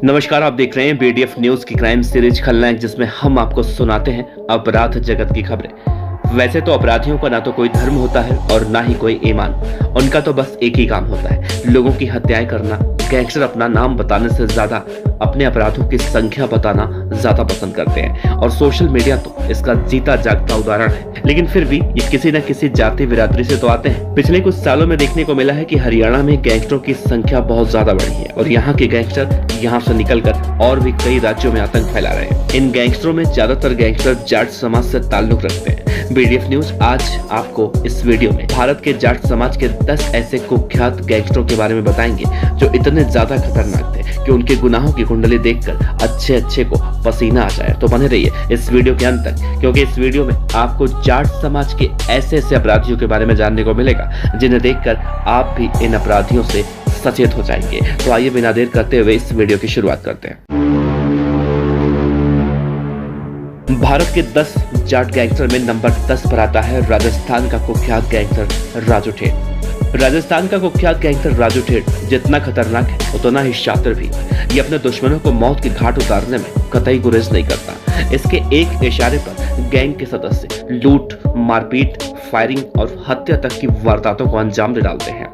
नमस्कार, आप देख रहे हैं बीडीएफ न्यूज की क्राइम सीरीज खलनायक, जिसमें हम आपको सुनाते हैं अपराध जगत की खबरें। वैसे तो अपराधियों का ना तो कोई धर्म होता है और ना ही कोई ईमान। उनका तो बस एक ही काम होता है, लोगों की हत्याएं करना। गैंगस्टर अपना नाम बताने से ज्यादा अपने अपराधों की संख्या बताना ज्यादा पसंद करते हैं और सोशल मीडिया तो इसका जीता जागता उदाहरण है। लेकिन फिर भी ये किसी न किसी जाति बिरादरी से तो आते हैं। पिछले कुछ सालों में देखने को मिला है कि हरियाणा में गैंगस्टरों की संख्या बहुत ज्यादा बढ़ी है और यहाँ के गैंगस्टर यहाँ से निकलकर और भी कई राज्यों में आतंक फैला रहे हैं। इन गैंगस्टरों में ज्यादातर गैंगस्टर जाट समाज से ताल्लुक रखते हैं। बीडीएफ न्यूज आज आपको इस वीडियो में भारत के जाट समाज के 10 ऐसे कुख्यात गैंगस्टरों के बारे में बताएंगे जो इतने ज्यादा खतरनाक थे कि उनके गुनाहों की कुंडली देखकर अच्छे को पसीना आ जाए। तो बने रहिए इस वीडियो के अंत तक, क्योंकि इस वीडियो में आपको जाट समाज के ऐसे अपराधियों के बारे में जानने को मिलेगा जिन्हें देखकर आप भी इन अपराधियों से सचेत हो जाएंगे। तो आइए बिना देर करते हुए इस वीडियो की शुरुआत करते हैं। भारत के 10 जाट गैंगस्टर में नंबर 10 पर आता है राजस्थान का कुख्यात गैंगस्टर राजू ठेठ। राजस्थान का कुख्यात गैंगस्टर राजू ठेठ जितना खतरनाक है उतना ही शातिर भी। ये अपने दुश्मनों को मौत की घाट उतारने में कतई गुरेज नहीं करता। इसके एक इशारे पर गैंग के सदस्य लूट, मारपीट, फायरिंग और हत्या तक की वारदातों को अंजाम दे डालते हैं।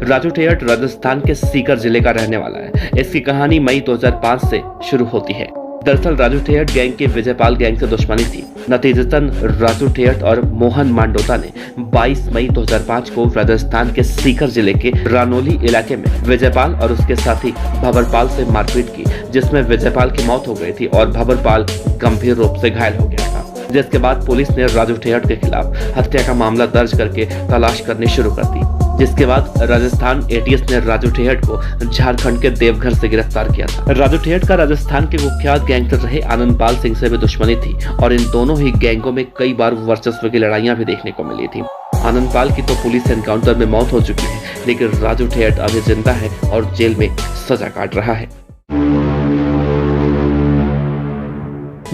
राजू ठेठ राजस्थान के सीकर जिले का रहने वाला है। इसकी कहानी मई 2005 से शुरू होती है। दरअसल राजू ठेठ गैंग के विजयपाल गैंग से दुश्मनी थी। नतीजतन राजू ठेठ और मोहन मांडोता ने 22 मई 2005 को राजस्थान के सीकर जिले के रानोली इलाके में विजयपाल और उसके साथी भंवरपाल से मारपीट की, जिसमें विजयपाल की मौत हो गई थी और भंवरपाल गंभीर रूप से घायल हो गया था। जिसके बाद पुलिस ने राजू ठेठ के खिलाफ हत्या का मामला दर्ज करके तलाश करनी शुरू कर दी। जिसके बाद राजस्थान एटीएस ने राजू ठेठ को झारखंड के देवघर से गिरफ्तार किया था। राजू ठेठ का राजस्थान के कुख्यात गैंगस्टर रहे आनंदपाल सिंह से भी दुश्मनी थी और इन दोनों ही गैंगों में कई बार वर्चस्व की लड़ाइयां भी देखने को मिली थी। आनंदपाल की तो पुलिस एनकाउंटर में मौत हो चुकी है, लेकिन राजू ठेठ अभी जिंदा है और जेल में सजा काट रहा है।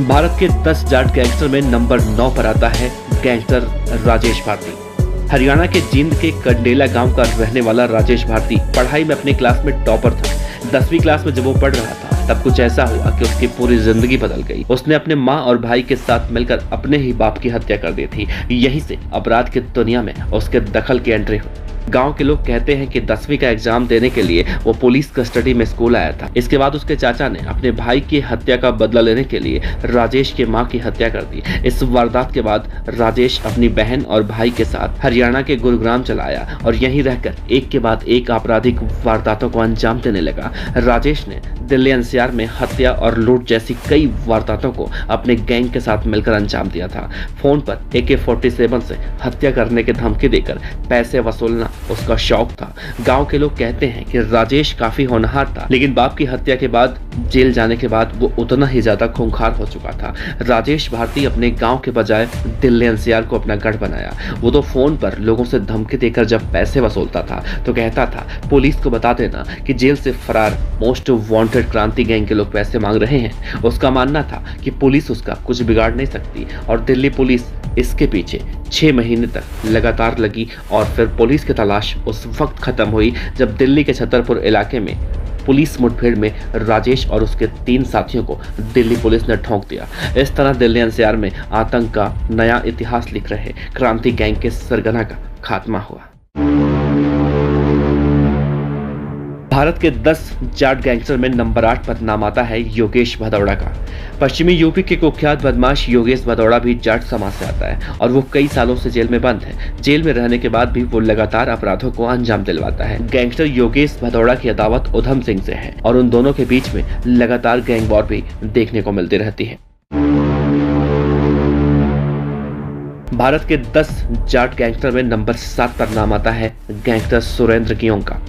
भारत के 10 जाट गैंगस्टर में नंबर 9 पर आता है गैंगस्टर राजेश भारती। हरियाणा के जींद के कंडेला गांव का रहने वाला राजेश भारती पढ़ाई में अपनी क्लास में टॉपर था। 10वीं क्लास में जब वो पढ़ रहा था तब कुछ ऐसा हुआ कि उसकी पूरी जिंदगी बदल गई। उसने अपने माँ और भाई के साथ मिलकर अपने ही बाप की हत्या कर दी थी। यहीं से अपराध की दुनिया में उसके दखल की एंट्री हुई। गांव के लोग कहते हैं कि 10वीं का एग्जाम देने के लिए वो पुलिस कस्टडी में स्कूल आया था। इसके बाद उसके चाचा ने अपने भाई की हत्या का बदला लेने के लिए राजेश के मां की हत्या कर दी। इस वारदात के बाद राजेश अपनी बहन और भाई के साथ हरियाणा के गुरुग्राम चला आया और यहीं रहकर एक के बाद एक आपराधिक वारदातों को अंजाम देने लगा। राजेश ने दिल्ली एनसीआर में हत्या और लूट जैसी कई वारदातों को अपने गैंग के साथ मिलकर अंजाम दिया था। फोन पर AK-47 से हत्या करने की धमकी देकर पैसे वसूलना उसका शौक था। गांव के लोग कहते हैं कि राजेश काफी होनहार था, लेकिन बाप की हत्या के बाद जेल जाने के बाद वो उतना ही ज्यादा खूंखार हो चुका था। राजेश भारती अपने गांव के बजाय दिल्ली एनसीआर को अपना गढ़ बनाया। वो तो फोन पर लोगों से धमकी देकर जब पैसे वसूलता था तो कहता था पुलिस को बता देना कि जेल से फरार मोस्ट वांटेड क्रांति गैंग के लोग पैसे मांग रहे हैं। उसका मानना था कि पुलिस उसका कुछ बिगाड़ नहीं सकती और दिल्ली पुलिस इसके पीछे 6 महीने तक लगातार लगी और फिर पुलिस की तलाश उस वक्त खत्म हुई जब दिल्ली के छतरपुर इलाके में पुलिस मुठभेड़ में राजेश और उसके 3 साथियों को दिल्ली पुलिस ने ठोंक दिया। इस तरह दिल्ली एनसीआर में आतंक का नया इतिहास लिख रहे क्रांति गैंग के सरगना का खात्मा हुआ। भारत के 10 जाट गैंगस्टर में नंबर 8 पर नाम आता है योगेश भदौड़ा का। पश्चिमी यूपी के कुख्यात बदमाश योगेश भदौड़ा भी जाट समाज से आता है और वो कई सालों से जेल में बंद है। जेल में रहने के बाद भी वो लगातार अपराधों को अंजाम दिलवाता है। गैंगस्टर योगेश भदौड़ा की अदावत उधम सिंह से है और उन दोनों के बीच में लगातार गैंग वॉर भी देखने को मिलती रहती है। भारत के 10 जाट गैंगस्टर में नंबर 7 पर नाम आता है गैंगस्टर सुरेंद्र गियों का।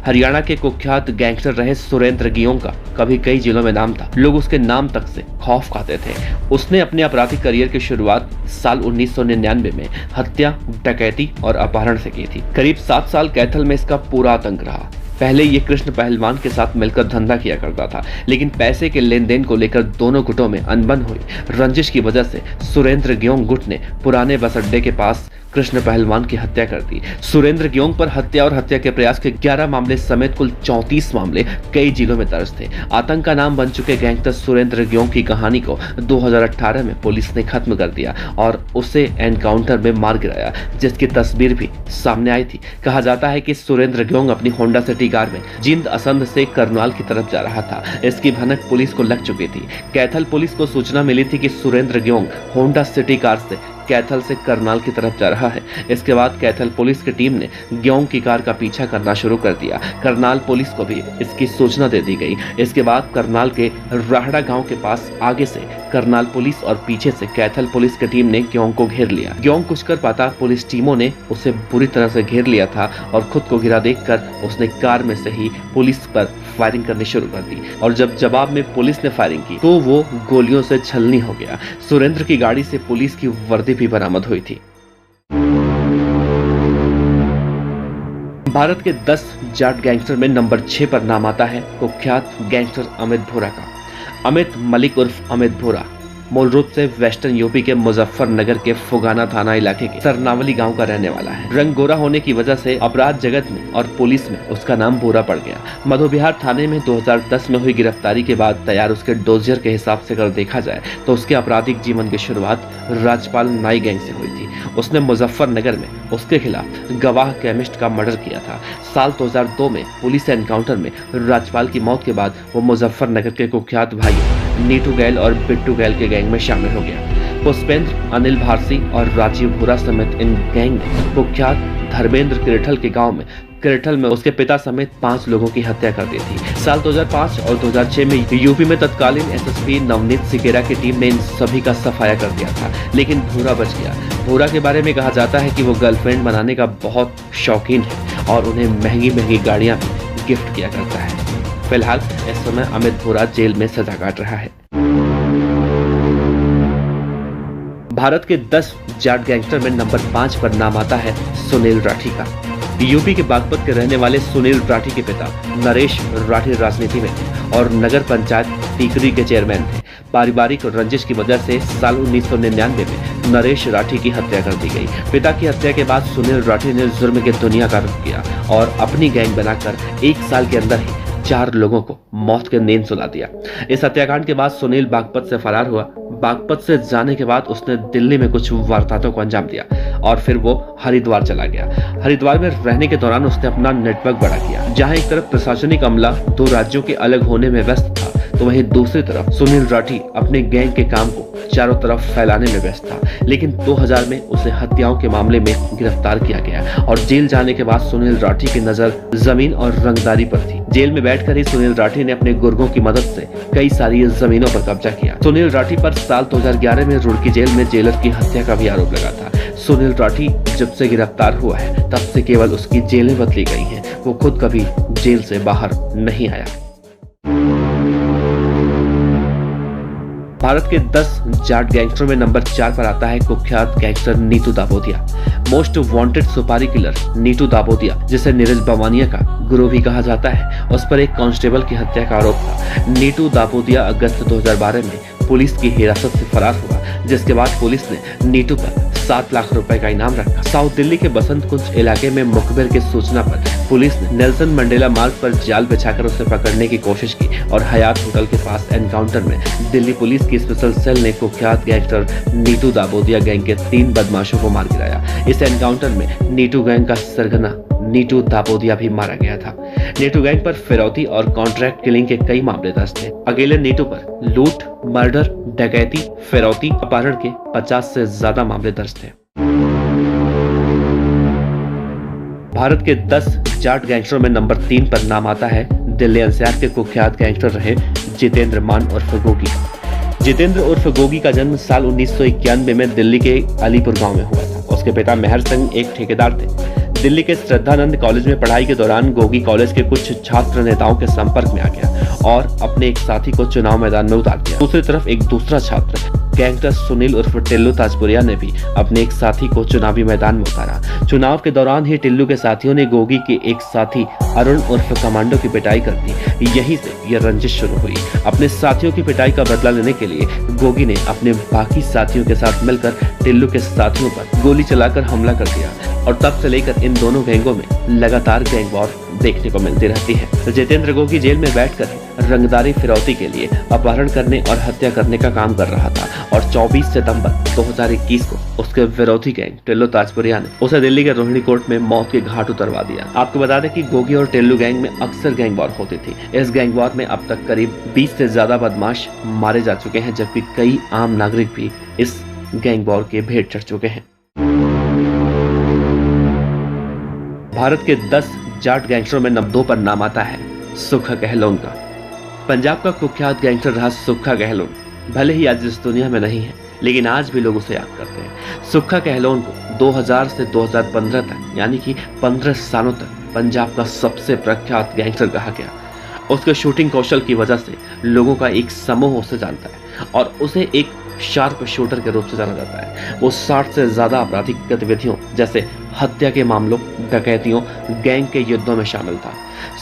हरियाणा के कुख्यात गैंगस्टर रहे सुरेंद्र गियों का कभी कई जिलों में नाम था। लोग उसके नाम तक से खौफ खाते थे। उसने अपने आपराधिक करियर की शुरुआत साल 1999 में हत्या, डकैती और अपहरण से की थी। करीब 7 साल कैथल में इसका पूरा आतंक रहा। पहले ये कृष्ण पहलवान के साथ मिलकर धंधा किया करता था, लेकिन पैसे के लेन देन को लेकर दोनों गुटों में अनबन हुई। रंजिश की वजह से सुरेंद्र ग्योंग गुट ने पुराने बस अड्डे के पास कृष्ण पहलवान की हत्या कर दी। सुरेंद्र ग्योंग पर हत्या और हत्या के प्रयास के 11 मामले समेत कुल 34 मामले कई जिलों में दर्ज थे। आतंक का नाम बन चुके गैंगस्टर सुरेंद्र ग्योंग की कहानी को 2018 में पुलिस ने खत्म कर दिया और उसे एनकाउंटर में मार गिराया, जिसकी तस्वीर भी सामने आई थी। कहा जाता है कि सुरेंद्र ग्योंग अपनी होंडा सिटी कार में जींद असंध से करनाल की तरफ जा रहा था। इसकी भनक पुलिस को लग चुकी थी। कैथल पुलिस को सूचना मिली थी कि सुरेंद्र ग्योंग होंडा सिटी कार से कैथल से करनाल की तरफ जा रहा है। इसके बाद कैथल पुलिस की टीम ने ग्योंग की कार का पीछा करना शुरू कर दिया। करनाल पुलिस को भी इसकी सूचना दे दी गई। इसके बाद करनाल के राहड़ा गांव के पास आगे से करनाल पुलिस और पीछे से कैथल पुलिस की टीम ने ग्योंग को घेर लिया। ग्योंग कुछ कर पाता पुलिस टीमों ने उसे बुरी तरह से घेर लिया था और खुद को गिरा देखकर उसने कार में से ही पुलिस पर फायरिंग करनी शुरू कर दी और जब जवाब में पुलिस ने फायरिंग की तो वो गोलियों से छलनी हो गया। सुरेंद्र की गाड़ी से पुलिस की वर्दी भी बरामद हुई थी। भारत के 10 जाट गैंगस्टर में नंबर 6 पर नाम आता है कुख्यात गैंगस्टर अमित भोरा का। अमित मलिक उर्फ अमित भोरा मूल रूप से वेस्टर्न यूपी के मुजफ्फरनगर के फुगाना थाना इलाके के सरनावली गांव का रहने वाला है। रंग गोरा होने की वजह से अपराध जगत में और पुलिस में उसका नाम भोरा पड़ गया। मधुबिहार थाने में 2010 में हुई गिरफ्तारी के बाद तैयार उसके डोजियर के हिसाब से अगर देखा जाए तो उसके आपराधिक जीवन की शुरुआत राजपाल नाई गैंग से हुई थी। उसने मुजफ्फरनगर में उसके खिलाफ गवाह केमिस्ट का मर्डर किया था। साल 2002 में पुलिस एनकाउंटर में राजपाल की मौत के बाद वो मुजफ्फरनगर के कुख्यात भाइयों नीटू गैल और बिट्टू गैल के गैंग में शामिल हो गया। पुष्पेंद्र, अनिल भारसी और राजीव भोरा समेत इन गैंग ने कुख्यात धर्मेंद्र किरठल में उसके पिता समेत 5 लोगों की हत्या कर दी थी। साल 2005 और 2006 में यूपी में तत्कालीन एसएसपी नवनीत सिकेरा की टीम ने इन सभी का सफाया कर दिया था, लेकिन भोरा बच गया। भोरा के बारे में कहा जाता है कि वो गर्लफ्रेंड बनाने का बहुत शौकीन है और उन्हें महंगी महंगी गाड़ियां भी गिफ्ट किया करता है। फिलहाल इस समय अमित भोरा जेल में सजा काट रहा है। भारत के 10 जाट गैंगस्टर में नंबर 5 पर नाम आता है सुनील राठी का। यूपी के बागपत के रहने वाले सुनील राठी के पिता नरेश राठी राजनीति में थे और नगर पंचायत टीकरी के चेयरमैन थे। पारिवारिक रंजिश की वजह से साल 1999 में नरेश राठी की हत्या कर दी गई। पिता की हत्या के बाद सुनील राठी ने जुर्म की दुनिया का रुख किया और अपनी गैंग बनाकर 1 साल के अंदर ही 4 लोगों को मौत के नींद सुला दिया। इस हत्याकांड के बाद सुनील बागपत से फरार हुआ। बागपत से जाने के बाद उसने दिल्ली में कुछ वारदातों को अंजाम दिया और फिर वो हरिद्वार चला गया। हरिद्वार में रहने के दौरान उसने अपना नेटवर्क बड़ा किया। जहां एक तरफ प्रशासनिक अमला 2 राज्यों के अलग होने में व्यस्त था, तो वहीं दूसरी तरफ सुनील राठी अपने गैंग के काम को चारों तरफ फैलाने में व्यस्त था। लेकिन 2000 में उसे हत्याओं के मामले में गिरफ्तार किया गया और जेल जाने के बाद सुनील राठी की नजर जमीन और रंगदारी पर थी। जेल में बैठकर ही सुनील राठी ने अपने गुर्गों की मदद से कई सारी जमीनों पर कब्जा किया। सुनील राठी पर साल 2011 में रुड़की जेल में जेलर की हत्या का भी आरोप लगा था। सुनील राठी जब से गिरफ्तार हुआ है तब से केवल उसकी जेलें बदली गई हैं। वो खुद कभी जेल से बाहर नहीं आया। भारत के 10 जाट गैंगस्टरों में नंबर 4 पर आता है कुख्यात gangster Neetu Dabodiya. Most wanted सुपारी किलर नीतू दाबोदिया, जिसे नीरज बवानिया का गुरु भी कहा जाता है, उस पर एक कांस्टेबल की हत्या का आरोप था। नीतू दाबोदिया अगस्त 2012 में पुलिस की हिरासत से फरार हुआ, जिसके बाद पुलिस ने नीतू पर 7 लाख रुपए का इनाम रखा। साउथ दिल्ली के बसंत कुंज इलाके में मुखबिर की सूचना पर पुलिस ने नेल्सन मंडेला मार्ग पर जाल बिछाकर उसे पकड़ने की कोशिश की और हयात होटल के पास एनकाउंटर में दिल्ली पुलिस की स्पेशल सेल ने कुख्यात गैंगस्टर नीतू दाबोदिया गैंग के 3 बदमाशों को मार गिराया। इस एनकाउंटर में नीतू गैंग का सरगना नीतू दाबोदिया भी मारा गया था। नीतू गैंग पर फिरौती और कॉन्ट्रैक्ट किलिंग के कई मामले दर्ज थे। अकेले नीतू पर लूट, मर्डर, डकैती, फिरौती, अपहरण के 50 से ज्यादा मामले दर्ज थे। भारत के 10 जाट गैंगस्टरों में नंबर 3 पर नाम आता है दिल्ली एनसीआर के कुख्यात गैंगस्टर रहे जितेंद्र मान उर्फ गोगी। जितेंद्र उर्फ गोगी का जन्म साल 1991 में दिल्ली के अलीपुर गांव में हुआ था। उसके पिता मेहर सिंह एक ठेकेदार थे। दिल्ली के श्रद्धानंद कॉलेज में पढ़ाई के दौरान गोगी कॉलेज के कुछ छात्र नेताओं के संपर्क में आ गया और अपने एक साथी को चुनाव मैदान में उतार दिया। दूसरी तरफ एक दूसरा छात्र गैंगस्टर सुनील उर्फ टिल्लू ताजपुरिया ने भी अपने एक साथी को चुनावी मैदान में उतारा। चुनाव के दौरान ही टिल्लू के साथियों ने गोगी के एक साथी अरुण उर्फ कमांडो की पिटाई कर दी। यहीं से यह रंजिश शुरू हुई। अपने साथियों की पिटाई का बदला लेने के लिए गोगी ने अपने बाकी साथियों के साथ मिलकर टिल्लू के साथियों पर गोली चलाकर हमला कर दिया और तब से लेकर इन दोनों गैंगों में लगातार गैंग वॉर देखने को मिलती रहती है। जितेंद्र गोगी जेल में बैठकर रंगदारी फिरौती के लिए अपहरण करने और हत्या करने का काम कर रहा था और 24 सितंबर 2021 को उसके विरोधी गैंग टिल्लू ताजपुरिया ने उसे दिल्ली के रोहिणी कोर्ट में मौत के घाट उतरवा दिया। आपको बता दें कि गोगी और टिल्लू गैंग में अक्सर गैंग वॉर होती थी। इस गैंग वॉर में अब तक करीब 20 से ज्यादा बदमाश मारे जा चुके हैं, जबकि कई आम नागरिक भी इस गैंग वॉर के भेंट चढ़ चुके हैं। भारत के 10 जाट गैंगस्टरों में नंबर 2 पर नाम आता है सुक्खा गहलोन का। पंजाब का कुख्यात गैंगस्टर रहा सुक्खा गहलोन भले ही आज इस दुनिया में नहीं है, लेकिन आज भी लोग उसे याद करते हैं। सुक्खा गहलोन को 2000 से 2015 तक यानी कि 15 सालों तक पंजाब का सबसे प्रख्यात गैंगस्टर कहा गया। उसके शूटिंग कौशल की वजह से लोगों का एक समूह उसे जानता है और उसे एक शार्प शूटर के रूप से जाना जाता है। वो 60 से ज्यादा आपराधिक गतिविधियों जैसे हत्या के मामलों, डकैतियों, गैंग के युद्धों में शामिल था।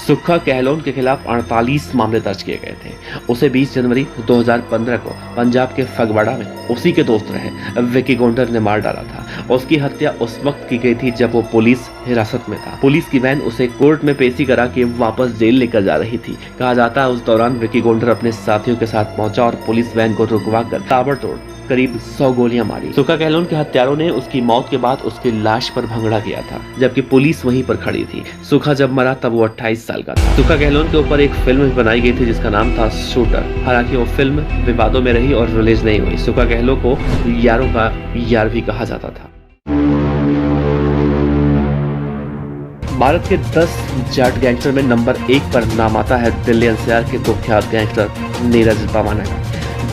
सुक्खा गहलोन के खिलाफ 48 मामले दर्ज किए गए थे। उसे 20 जनवरी 2015 को पंजाब के फगवाड़ा में उसी के दोस्त रहे विकी गोंडर ने मार डाला था। उसकी हत्या उस वक्त की गई थी जब वो पुलिस हिरासत में था। पुलिस की वैन उसे कोर्ट में पेशी करा के वापस जेल लेकर जा रही थी। कहा जाता है उस दौरान विकी गोंडर अपने साथियों के साथ पहुंचा और पुलिस वैन को रुकवा कर ताबड़तोड़ करीब 100 गोलियां मारी। सुक्खा गहलोन के हत्यारों ने उसकी मौत के बाद उसकी लाश पर भंगड़ा किया था, जबकि पुलिस वहीं पर खड़ी थी। सुक्खा जब मरा तब वो 28 साल का था। सुक्खा गहलोन के ऊपर एक फिल्म भी बनाई गई थी जिसका नाम था शूटर। हालांकि वो फिल्म विवादों में रही और रिलीज नहीं हुई। सुक्खा गहलोन को यारों का यार भी कहा जाता था। भारत के 10 जाट गैंगस्टर में नंबर 1 पर नाम आता है दिल्ली एनसीआर के कुख्यात गैंगस्टर नीरज बवाना का।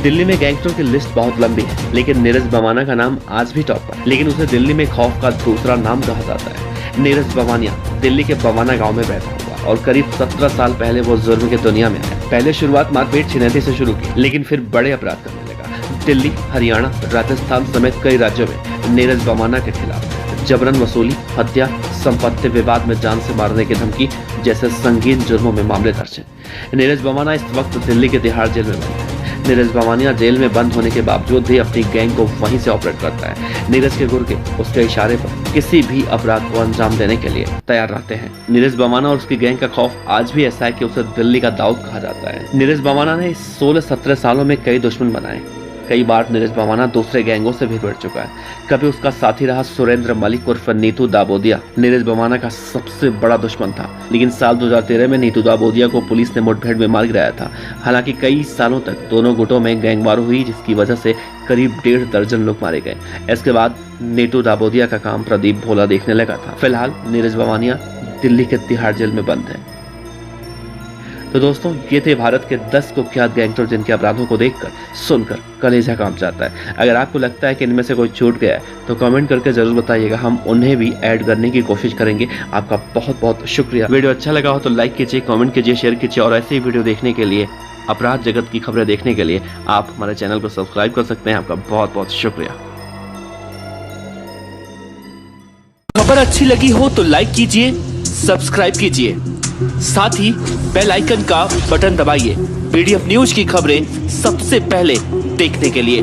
दिल्ली में गैंगस्टरों की लिस्ट बहुत लंबी है, लेकिन नीरज बवाना का नाम आज भी टॉप पर है। लेकिन उसे दिल्ली में खौफ का दूसरा नाम कहा जाता है। नीरज बवानिया दिल्ली के बवाना गांव में पैदा हुआ और करीब 17 साल पहले वो जुर्म की दुनिया में आया। पहले शुरुआत मारपीट छिनैती से शुरू की, लेकिन फिर बड़े अपराध करने लगा। दिल्ली, हरियाणा, राजस्थान समेत कई राज्यों में नीरज बवाना के खिलाफ जबरन वसूली, हत्या, संपत्ति विवाद में जान से मारने की धमकी जैसे संगीन जुर्मों में मामले दर्ज हैं। नीरज बवाना इस वक्त दिल्ली के तिहाड़ जेल में बंद है। नीरज बवानिया जेल में बंद होने के बावजूद भी अपनी गैंग को वहीं से ऑपरेट करता है। नीरज के गुर्गे उसके इशारे पर किसी भी अपराध को अंजाम देने के लिए तैयार रहते हैं। नीरज बवाना और उसकी गैंग का खौफ आज भी ऐसा है कि उसे दिल्ली का दाऊद कहा जाता है। नीरज बवाना ने 16-17 सालों में कई दुश्मन बनाए। कई बार नीरज बवाना दूसरे गैंगों से भी भिड़ चुका है। कभी उसका साथी रहा सुरेंद्र मलिक उर्फ नीतू दाबोदिया नीरज बवाना का सबसे बड़ा दुश्मन था, लेकिन साल 2013 में नीतू दाबोदिया को पुलिस ने मुठभेड़ में मार गिराया था। हालांकि कई सालों तक दोनों गुटों में गैंगवार हुई, जिसकी वजह से करीब 1.5 दर्जन लोग मारे गए। इसके बाद नीतू दाबोदिया का काम प्रदीप भोला देखने लगा था। फिलहाल नीरज बवानिया दिल्ली के तिहाड़ जेल में बंद है। तो दोस्तों, ये थे भारत के 10 कुख्यात गैंगस्टर जिनके अपराधों को देखकर, सुनकर कलेजा कांप जाता है। अगर आपको लगता है कि इनमें से कोई छूट गया है तो कमेंट करके जरूर बताइएगा, हम उन्हें भी ऐड करने की कोशिश करेंगे। आपका बहुत बहुत शुक्रिया। वीडियो अच्छा लगा हो तो लाइक कीजिए, कमेंट कीजिए, शेयर कीजिए और ऐसे ही वीडियो देखने के लिए, अपराध जगत की खबरें देखने के लिए आप हमारे चैनल को सब्सक्राइब कर सकते हैं। आपका बहुत बहुत शुक्रिया। खबर अच्छी लगी हो तो लाइक कीजिए, सब्सक्राइब कीजिए, साथ ही बेल आइकन का बटन दबाइए पीडीएफ न्यूज की खबरें सबसे पहले देखने के लिए।